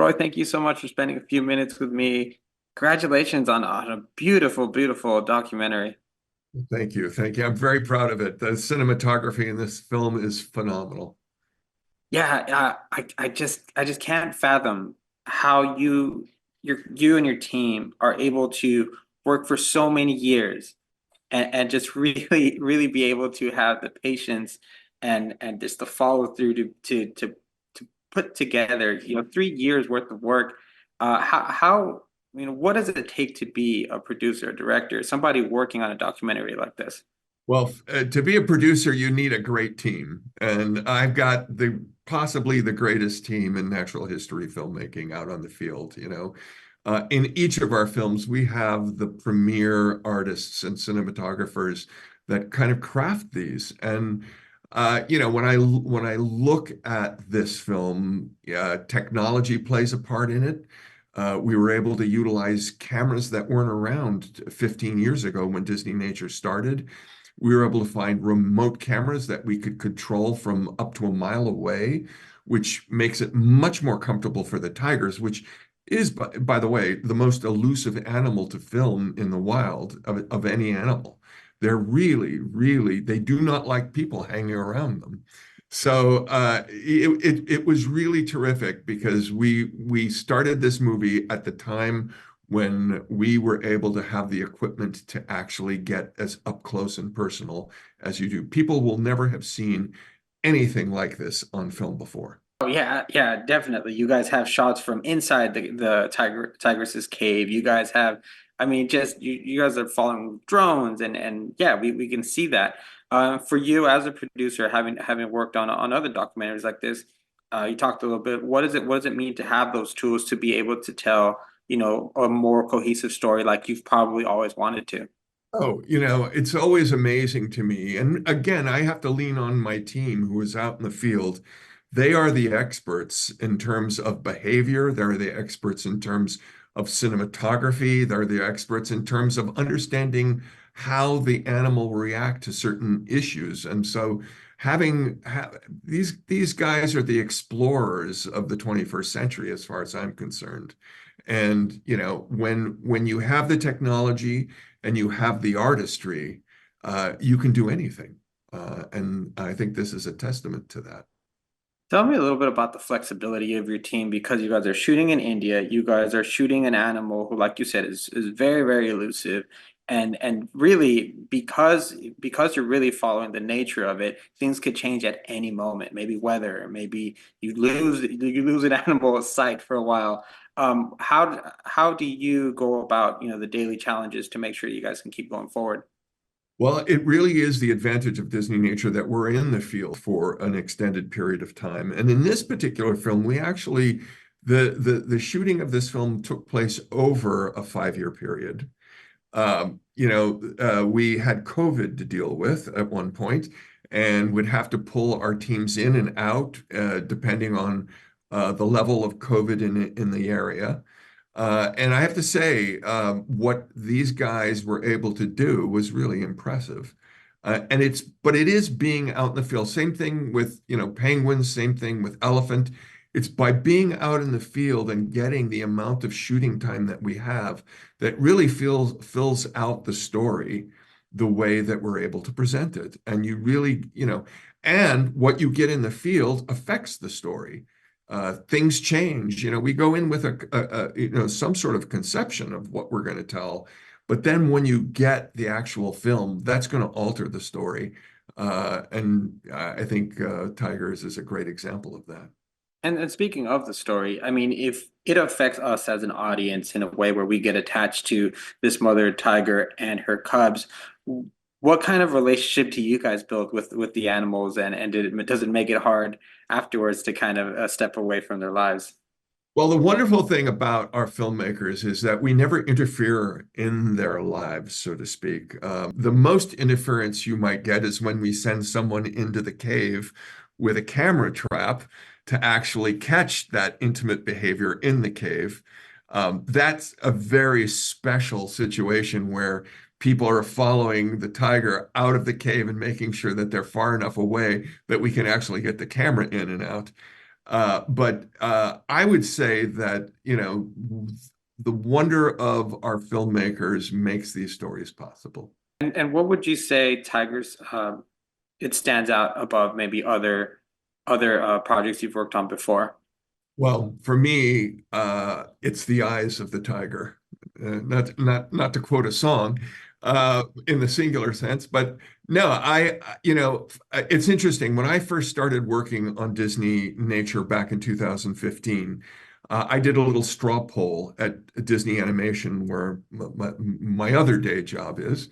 Roy, thank you so much for spending a few minutes with me. Congratulations on a beautiful, beautiful documentary. Thank you. Thank you. I'm very proud of it. The cinematography in this film is phenomenal. Yeah, I just can't fathom how you and your team are able to work for so many years and just really, really be able to have the patience and just the follow through to put together, 3 years worth of work. What does it take to be a producer, a director, somebody working on a documentary like this? Well, to be a producer, you need a great team, and I've got the possibly the greatest team in natural history filmmaking out on the field. In each of our films, we have the premier artists and cinematographers that kind of craft these. And when I look at this film, technology plays a part in it. We were able to utilize cameras that weren't around 15 years ago when Disneynature started. We were able to find remote cameras that we could control from up to a mile away, which makes it much more comfortable for the tigers, which is, by the way, the most elusive animal to film in the wild of any animal. They're really, really, they do not like people hanging around them. So it was really terrific because we started this movie at the time when we were able to have the equipment to actually get as up close and personal as you do. People will never have seen anything like this on film before. Oh yeah, yeah, definitely. You guys have shots from inside the tigress's cave. You guys have, I mean, just you guys are following drones and yeah, we can see that. For you as a producer, having worked on other documentaries like this, you talked a little bit. What does it mean to have those tools to be able to tell, a more cohesive story like you've probably always wanted to? Oh, it's always amazing to me. And again, I have to lean on my team who is out in the field. They are the experts in terms of behavior. They're the experts in terms of cinematography. They're the experts in terms of understanding how the animal will react to certain issues. And so these guys are the explorers of the 21st century, as far as I'm concerned. And when you have the technology and you have the artistry, you can do anything. And I think this is a testament to that. Tell me a little bit about the flexibility of your team because you guys are shooting in India. You guys are shooting an animal who, like you said, is very, very elusive. And really because you're really following the nature of it, things could change at any moment. Maybe weather, maybe you lose an animal at sight for a while. How do you go about, the daily challenges to make sure you guys can keep going forward? Well, it really is the advantage of Disneynature that we're in the field for an extended period of time. And in this particular film, we actually the shooting of this film took place over a 5-year period. We had COVID to deal with at one point and would have to pull our teams in and out depending on the level of COVID in the area. And I have to say, what these guys were able to do was really impressive. But it is being out in the field. Same thing with, penguins, same thing with elephant. It's by being out in the field and getting the amount of shooting time that we have that really fills out the story the way that we're able to present it. And you really, and what you get in the field affects the story. Things change. We go in with some sort of conception of what we're going to tell, but then when you get the actual film, that's going to alter the story. And I think Tigers is a great example of that. And speaking of the story, I mean, if it affects us as an audience in a way where we get attached to this mother tiger and her cubs, what kind of relationship do you guys build with the animals, and does it make it hard afterwards to kind of step away from their lives? Well, the wonderful thing about our filmmakers is that we never interfere in their lives, so to speak. The most interference you might get is when we send someone into the cave with a camera trap to actually catch that intimate behavior in the cave. That's a very special situation where people are following the tiger out of the cave and making sure that they're far enough away that we can actually get the camera in and out. But I would say that, you know, the wonder of our filmmakers makes these stories possible. And what would you say Tigers it stands out above maybe other projects you've worked on before? Well, for me, it's the eyes of the tiger. Not to quote a song, in the singular sense, but no, you know, it's interesting. When I first started working on Disneynature back in 2015, I did a little straw poll at Disney Animation, where my other day job is,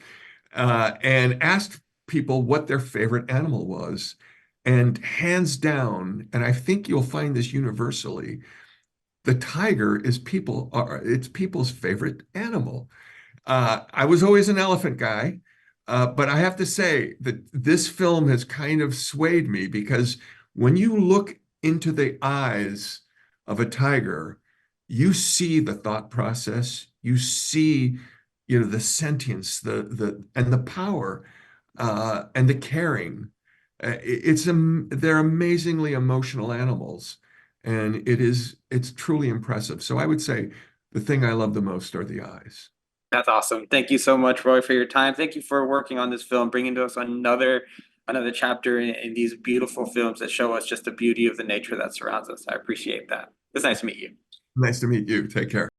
and asked people what their favorite animal was. And hands down, and I think you'll find this universally, the tiger it's people's favorite animal. I was always an elephant guy, but I have to say that this film has kind of swayed me, because when you look into the eyes of a tiger, you see the thought process, you see, you know, the sentience, and the power, and the caring. They're amazingly emotional animals, and it's truly impressive. So I would say the thing I love the most are the eyes. That's awesome. Thank you so much, Roy, for your time. Thank you for working on this film, bringing to us another chapter in these beautiful films that show us just the beauty of the nature that surrounds us. I appreciate that. It's nice to meet you. Nice to meet you. Take care.